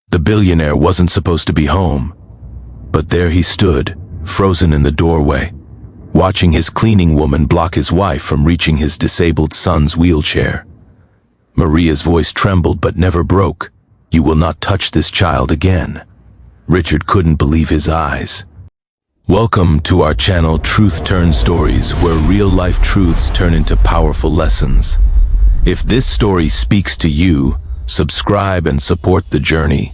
The billionaire wasn't supposed to be home, but there he stood, frozen in the doorway, watching his cleaning woman block his wife from reaching his disabled son's wheelchair. Maria's voice trembled but never broke. "You will not touch this child again." Richard couldn't believe his eyes. Welcome to our channel Truth Turn Stories, where real-life truths turn into powerful lessons. If this story speaks to you, subscribe and support the journey.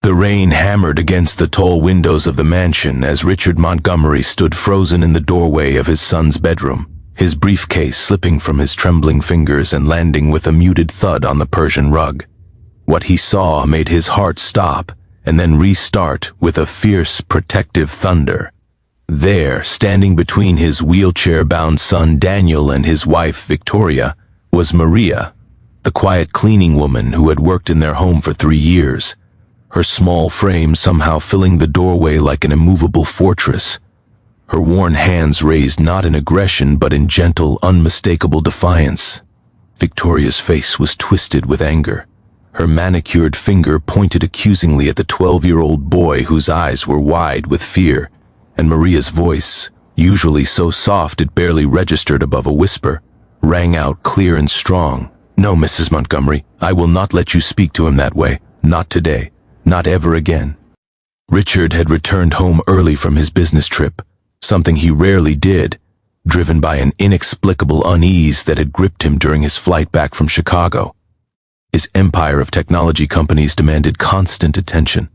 The rain hammered against the tall windows of the mansion as Richard Montgomery stood frozen in the doorway of his son's bedroom, his briefcase slipping from his trembling fingers and landing with a muted thud on the Persian rug. What he saw made his heart stop and then restart with a fierce, protective thunder. There, standing between his wheelchair-bound son Daniel and his wife Victoria, was Maria, the quiet cleaning woman who had worked in their home for 3 years, her small frame somehow filling the doorway like an immovable fortress, her worn hands raised not in aggression but in gentle, unmistakable defiance. Victoria's face was twisted with anger. Her manicured finger pointed accusingly at the 12-year-old boy whose eyes were wide with fear, and Maria's voice, usually so soft it barely registered above a whisper, rang out clear and strong. "No, Mrs. Montgomery, I will not let you speak to him that way. Not today. Not ever again." Richard had returned home early from his business trip, something he rarely did, driven by an inexplicable unease that had gripped him during his flight back from Chicago. His empire of technology companies demanded constant attention,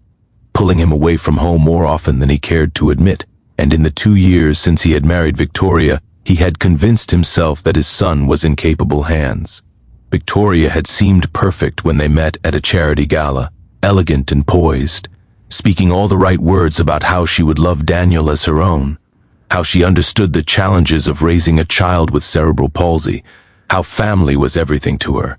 pulling him away from home more often than he cared to admit, and in the 2 years since he had married Victoria, he had convinced himself that his son was in capable hands. Victoria had seemed perfect when they met at a charity gala, elegant and poised, speaking all the right words about how she would love Daniel as her own, how she understood the challenges of raising a child with cerebral palsy, how family was everything to her.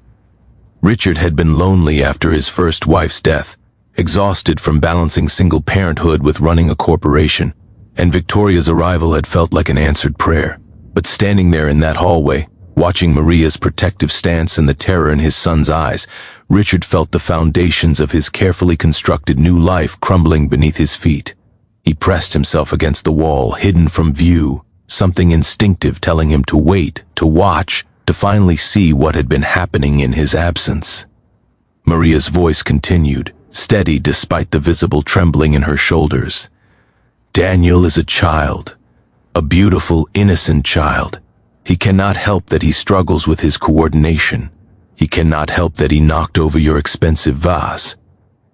Richard had been lonely after his first wife's death, exhausted from balancing single parenthood with running a corporation, and Victoria's arrival had felt like an answered prayer. But standing there in that hallway, watching Maria's protective stance and the terror in his son's eyes, Richard felt the foundations of his carefully constructed new life crumbling beneath his feet. He pressed himself against the wall, hidden from view, something instinctive telling him to wait, to watch, to finally see what had been happening in his absence. Maria's voice continued, steady despite the visible trembling in her shoulders. "Daniel is a child, a beautiful, innocent child. He cannot help that he struggles with his coordination. He cannot help that he knocked over your expensive vase.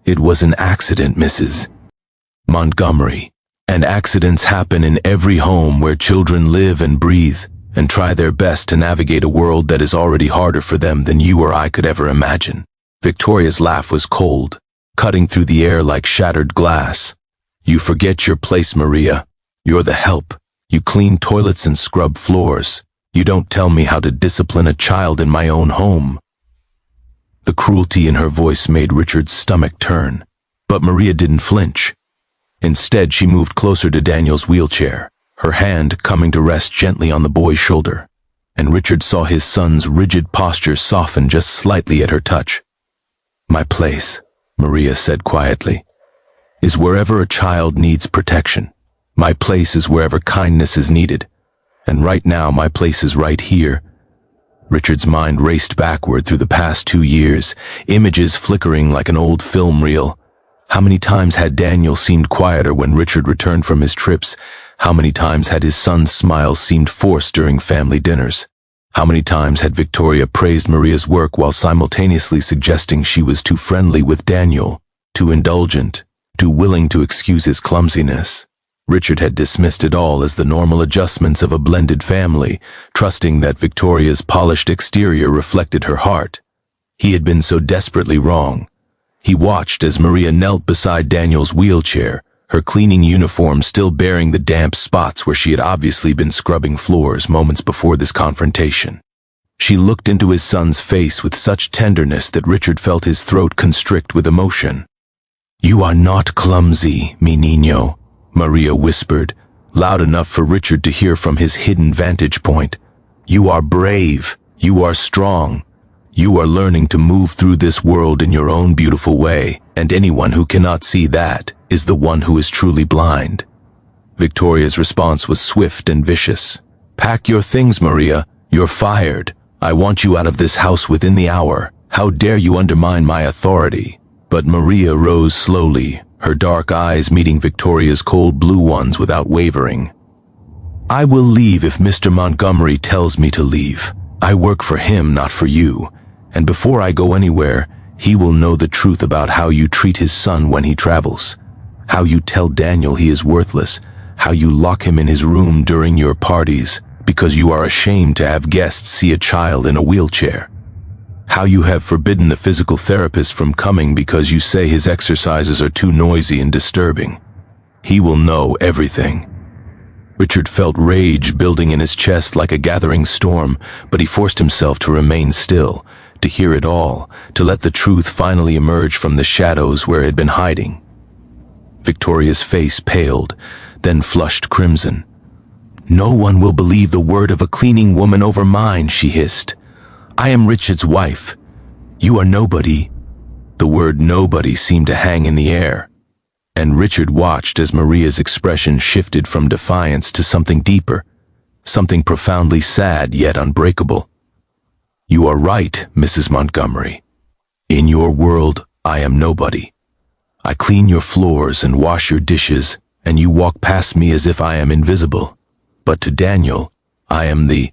It was an accident, Mrs. Montgomery. And accidents happen in every home where children live and breathe and try their best to navigate a world that is already harder for them than you or I could ever imagine." Victoria's laugh was cold, cutting through the air like shattered glass. "You forget your place, Maria. You're the help. You clean toilets and scrub floors. You don't tell me how to discipline a child in my own home." The cruelty in her voice made Richard's stomach turn, but Maria didn't flinch. Instead, she moved closer to Daniel's wheelchair, her hand coming to rest gently on the boy's shoulder, and Richard saw his son's rigid posture soften just slightly at her touch. "My place," Maria said quietly, "is wherever a child needs protection. My place is wherever kindness is needed. And right now, my place is right here." Richard's mind raced backward through the past 2 years, images flickering like an old film reel. How many times had Daniel seemed quieter when Richard returned from his trips? How many times had his son's smiles seemed forced during family dinners? How many times had Victoria praised Maria's work while simultaneously suggesting she was too friendly with Daniel, too indulgent, too willing to excuse his clumsiness? Richard had dismissed it all as the normal adjustments of a blended family, trusting that Victoria's polished exterior reflected her heart. He had been so desperately wrong. He watched as Maria knelt beside Daniel's wheelchair, her cleaning uniform still bearing the damp spots where she had obviously been scrubbing floors moments before this confrontation. She looked into his son's face with such tenderness that Richard felt his throat constrict with emotion. "You are not clumsy, mi niño," Maria whispered, loud enough for Richard to hear from his hidden vantage point. "You are brave. You are strong. You are learning to move through this world in your own beautiful way, and anyone who cannot see that is the one who is truly blind." Victoria's response was swift and vicious. "Pack your things, Maria. You're fired. I want you out of this house within the hour. How dare you undermine my authority?" But Maria rose slowly, her dark eyes meeting Victoria's cold blue ones without wavering. "I will leave if Mr. Montgomery tells me to leave. I work for him, not for you. And before I go anywhere, he will know the truth about how you treat his son when he travels. How you tell Daniel he is worthless. How you lock him in his room during your parties because you are ashamed to have guests see a child in a wheelchair. How you have forbidden the physical therapist from coming because you say his exercises are too noisy and disturbing. He will know everything." Richard felt rage building in his chest like a gathering storm, but he forced himself to remain still, to hear it all, to let the truth finally emerge from the shadows where it had been hiding. Victoria's face paled, then flushed crimson. "No one will believe the word of a cleaning woman over mine," she hissed. "I am Richard's wife. You are nobody." The word nobody seemed to hang in the air, and Richard watched as Maria's expression shifted from defiance to something deeper, something profoundly sad yet unbreakable. "You are right, Mrs. Montgomery. In your world, I am nobody. I clean your floors and wash your dishes, and you walk past me as if I am invisible. But to Daniel, I am the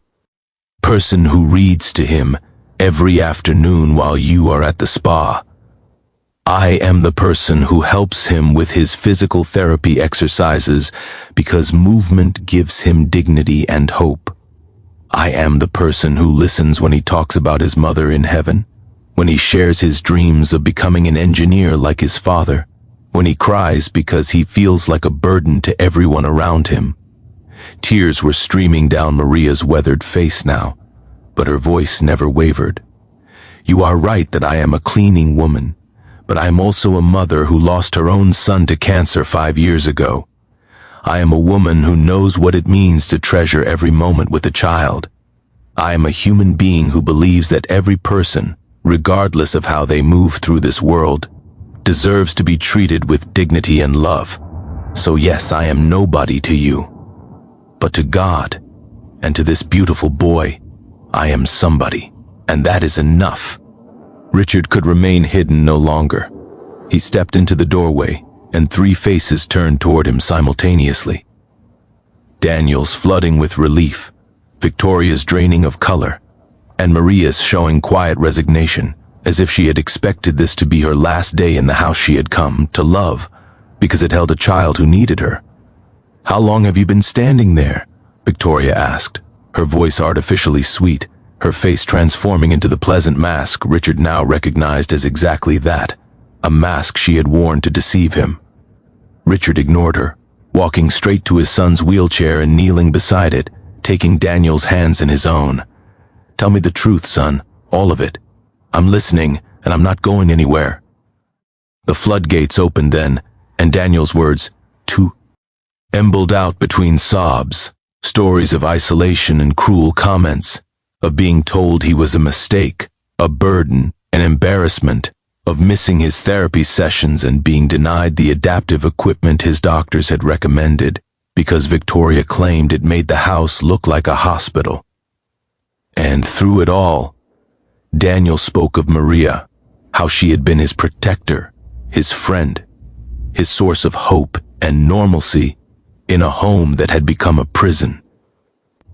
person who reads to him every afternoon while you are at the spa. I am the person who helps him with his physical therapy exercises because movement gives him dignity and hope. I am the person who listens when he talks about his mother in heaven, when he shares his dreams of becoming an engineer like his father, when he cries because he feels like a burden to everyone around him." Tears were streaming down Maria's weathered face now, but her voice never wavered. "You are right that I am a cleaning woman, but I am also a mother who lost her own son to cancer 5 years ago. I am a woman who knows what it means to treasure every moment with a child. I am a human being who believes that every person, regardless of how they move through this world, deserves to be treated with dignity and love. So yes, I am nobody to you. But to God, and to this beautiful boy, I am somebody, and that is enough." Richard could remain hidden no longer. He stepped into the doorway, and 3 faces turned toward him simultaneously. Daniel's flooding with relief, Victoria's draining of color, and Maria's showing quiet resignation, as if she had expected this to be her last day in the house she had come to love, because it held a child who needed her. "How long have you been standing there?" Victoria asked, her voice artificially sweet, her face transforming into the pleasant mask Richard now recognized as exactly that, a mask she had worn to deceive him. Richard ignored her, walking straight to his son's wheelchair and kneeling beside it, taking Daniel's hands in his own. "Tell me the truth, son, all of it. I'm listening, and I'm not going anywhere." The floodgates opened then, and Daniel's words, "to," embled out between sobs, stories of isolation and cruel comments, of being told he was a mistake, a burden, an embarrassment, of missing his therapy sessions and being denied the adaptive equipment his doctors had recommended because Victoria claimed it made the house look like a hospital. And through it all, Daniel spoke of Maria, how she had been his protector, his friend, his source of hope and normalcy in a home that had become a prison.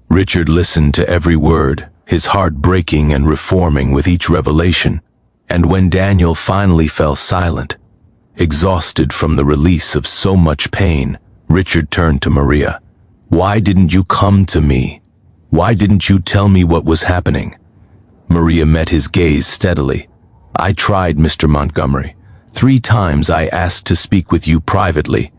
Richard listened to every word, his heart breaking and reforming with each revelation, and when Daniel finally fell silent, exhausted from the release of so much pain, Richard turned to Maria. "Why didn't you come to me? Why didn't you tell me what was happening?" Maria met his gaze steadily. "I tried, Mr. Montgomery. 3 times I asked to speak with you privately.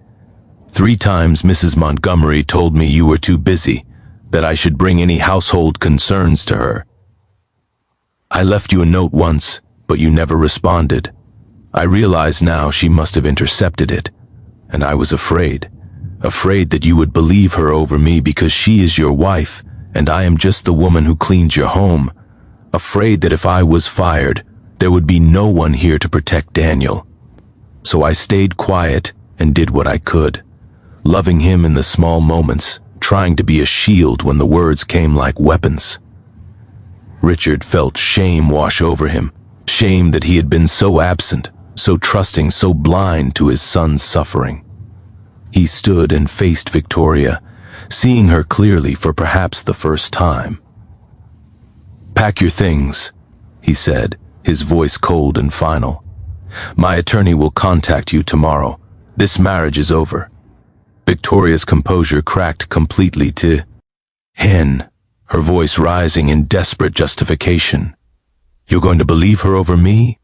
3 times Mrs. Montgomery told me you were too busy, that I should bring any household concerns to her. I left you a note once, but you never responded. I realize now she must have intercepted it, and I was afraid that you would believe her over me because she is your wife, and I am just the woman who cleans your home. afraid that if I was fired, there would be no one here to protect Daniel. So I stayed quiet and did what I could, loving him in the small moments, trying to be a shield when the words came like weapons. Richard felt shame wash over him, shame that he had been so absent, so trusting, so blind to his son's suffering. He stood and faced Victoria, seeing her clearly for perhaps the first time. "Pack your things," he said, his voice cold and final. "My attorney will contact you tomorrow. This marriage is over." Victoria's composure cracked completely to "Hen," her voice rising in desperate justification. "You're going to believe her over me?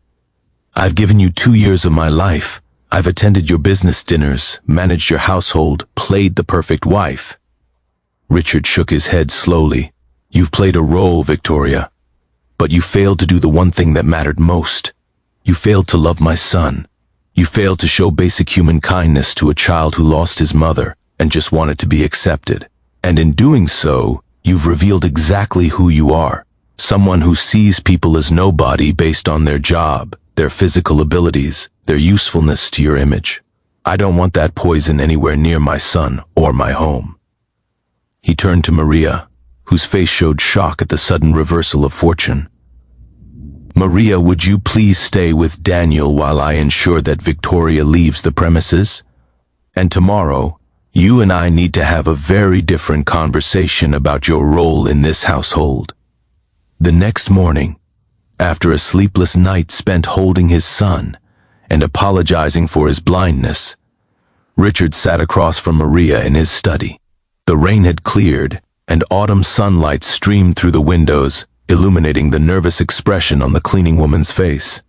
I've given you 2 years of my life. I've attended your business dinners, managed your household, played the perfect wife." Richard shook his head slowly. "You've played a role, Victoria, but you failed to do the one thing that mattered most. You failed to love my son. You failed to show basic human kindness to a child who lost his mother and just wanted to be accepted. And in doing so, you've revealed exactly who you are. Someone who sees people as nobody based on their job, their physical abilities, their usefulness to your image. I don't want that poison anywhere near my son or my home." He turned to Maria, whose face showed shock at the sudden reversal of fortune. "Maria, would you please stay with Daniel while I ensure that Victoria leaves the premises? And tomorrow, you and I need to have a very different conversation about your role in this household." The next morning, after a sleepless night spent holding his son and apologizing for his blindness, Richard sat across from Maria in his study. The rain had cleared, and autumn sunlight streamed through the windows, illuminating the nervous expression on the cleaning woman's face.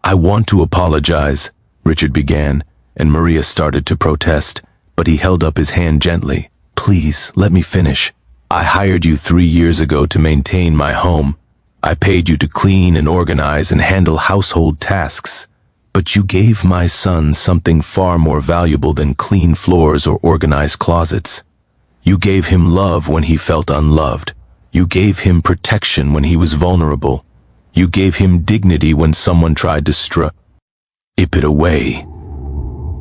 "I want to apologize," Richard began, and Maria started to protest, but he held up his hand gently. "Please, let me finish. I hired you 3 years ago to maintain my home. I paid you to clean and organize and handle household tasks. But you gave my son something far more valuable than clean floors or organized closets. You gave him love when he felt unloved. You gave him protection when he was vulnerable. You gave him dignity when someone tried to strip it away.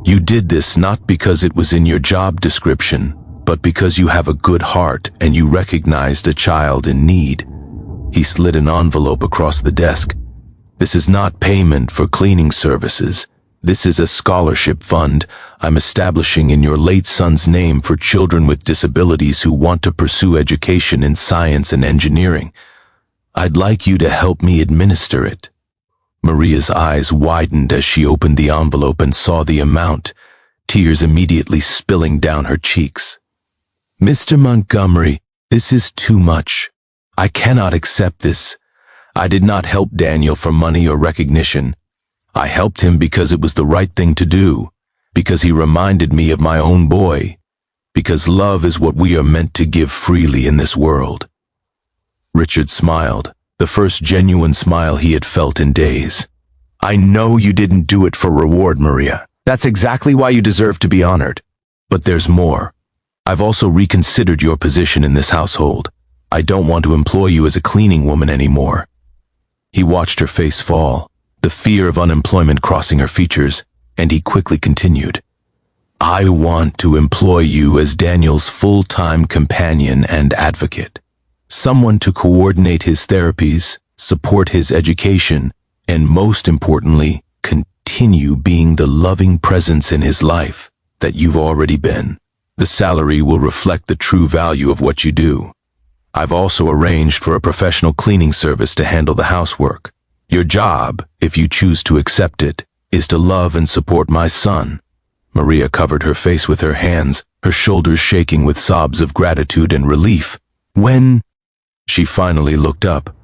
You did this not because it was in your job description, but because you have a good heart and you recognized a child in need." He slid an envelope across the desk. "This is not payment for cleaning services. This is a scholarship fund I'm establishing in your late son's name for children with disabilities who want to pursue education in science and engineering. I'd like you to help me administer it." Maria's eyes widened as she opened the envelope and saw the amount, tears immediately spilling down her cheeks. "Mr. Montgomery, this is too much. I cannot accept this. I did not help Daniel for money or recognition. I helped him because it was the right thing to do, because he reminded me of my own boy, because love is what we are meant to give freely in this world." Richard smiled, the first genuine smile he had felt in days. "I know you didn't do it for reward, Maria. That's exactly why you deserve to be honored. But there's more. I've also reconsidered your position in this household. I don't want to employ you as a cleaning woman anymore." He watched her face fall, the fear of unemployment crossing her features, and he quickly continued. "I want to employ you as Daniel's full-time companion and advocate. Someone to coordinate his therapies, support his education, and most importantly, continue being the loving presence in his life that you've already been. The salary will reflect the true value of what you do. I've also arranged for a professional cleaning service to handle the housework. Your job, if you choose to accept it, is to love and support my son." Maria covered her face with her hands, her shoulders shaking with sobs of gratitude and relief. When she finally looked up,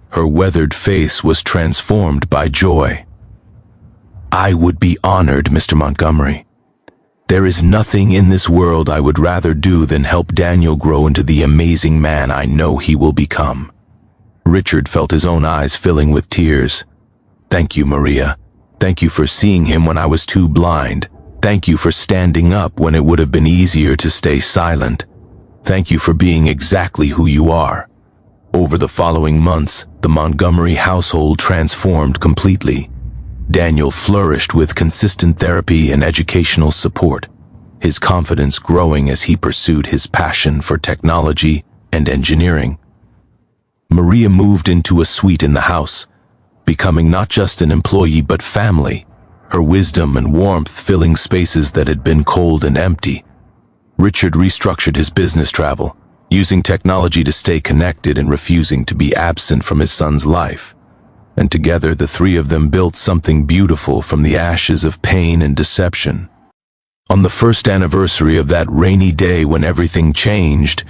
her weathered face was transformed by joy. "I would be honored, Mr. Montgomery. There is nothing in this world I would rather do than help Daniel grow into the amazing man I know he will become." Richard felt his own eyes filling with tears. "Thank you, Maria. Thank you for seeing him when I was too blind. Thank you for standing up when it would have been easier to stay silent. Thank you for being exactly who you are." Over the following months, the Montgomery household transformed completely. Daniel flourished with consistent therapy and educational support, his confidence growing as he pursued his passion for technology and engineering. Maria moved into a suite in the house, becoming not just an employee but family, her wisdom and warmth filling spaces that had been cold and empty. Richard restructured his business travel, using technology to stay connected and refusing to be absent from his son's life. And together the three of them built something beautiful from the ashes of pain and deception. On the first anniversary of that rainy day when everything changed,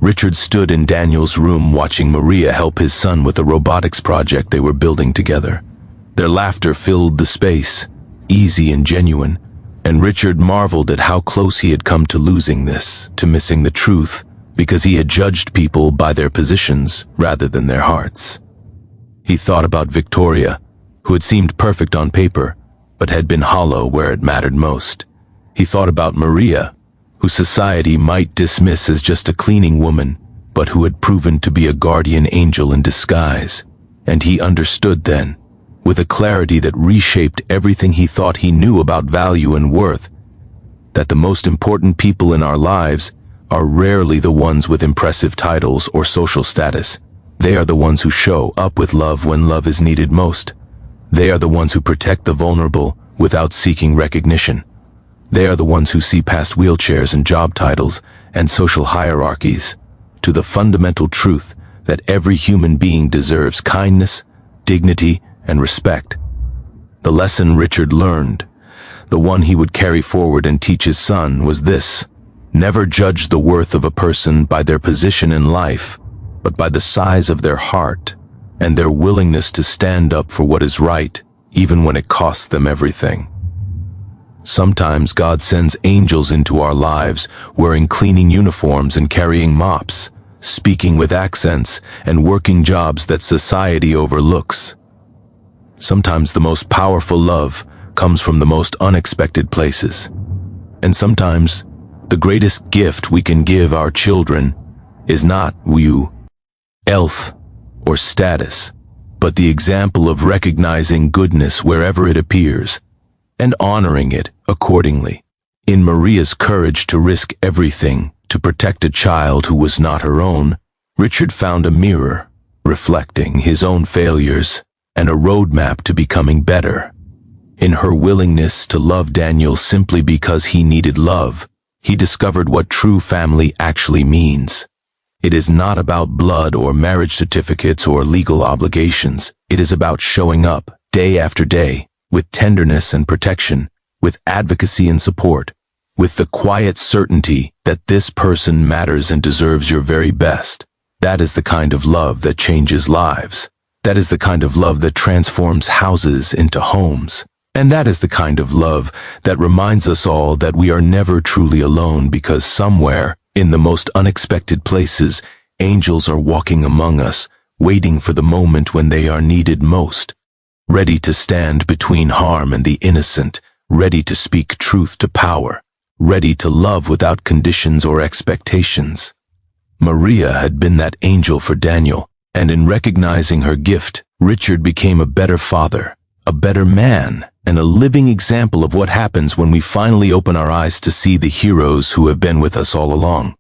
Richard stood in Daniel's room watching Maria help his son with a robotics project they were building together. Their laughter filled the space, easy and genuine, and Richard marveled at how close he had come to losing this, to missing the truth, because he had judged people by their positions rather than their hearts. He thought about Victoria, who had seemed perfect on paper, but had been hollow where it mattered most. He thought about Maria, who society might dismiss as just a cleaning woman, but who had proven to be a guardian angel in disguise. And he understood then, with a clarity that reshaped everything he thought he knew about value and worth, that the most important people in our lives are rarely the ones with impressive titles or social status. They are the ones who show up with love when love is needed most. They are the ones who protect the vulnerable without seeking recognition. They are the ones who see past wheelchairs and job titles and social hierarchies to the fundamental truth that every human being deserves kindness, dignity, and respect. The lesson Richard learned, the one he would carry forward and teach his son, was this: never judge the worth of a person by their position in life, but by the size of their heart and their willingness to stand up for what is right, even when it costs them everything. Sometimes God sends angels into our lives, wearing cleaning uniforms and carrying mops, speaking with accents and working jobs that society overlooks. Sometimes the most powerful love comes from the most unexpected places. And sometimes the greatest gift we can give our children is not wealth or status, but the example of recognizing goodness wherever it appears and honoring it accordingly. In Maria's courage to risk everything to protect a child who was not her own, Richard found a mirror, reflecting his own failures and a roadmap to becoming better. In her willingness to love Daniel simply because he needed love, he discovered what true family actually means. It is not about blood or marriage certificates or legal obligations. It is about showing up, day after day, with tenderness and protection, with advocacy and support, with the quiet certainty that this person matters and deserves your very best. That is the kind of love that changes lives. That is the kind of love that transforms houses into homes. And that is the kind of love that reminds us all that we are never truly alone, because somewhere, in the most unexpected places, angels are walking among us, waiting for the moment when they are needed most, ready to stand between harm and the innocent, ready to speak truth to power, ready to love without conditions or expectations. Maria had been that angel for Daniel, and in recognizing her gift, Richard became a better father, a better man, and a living example of what happens when we finally open our eyes to see the heroes who have been with us all along.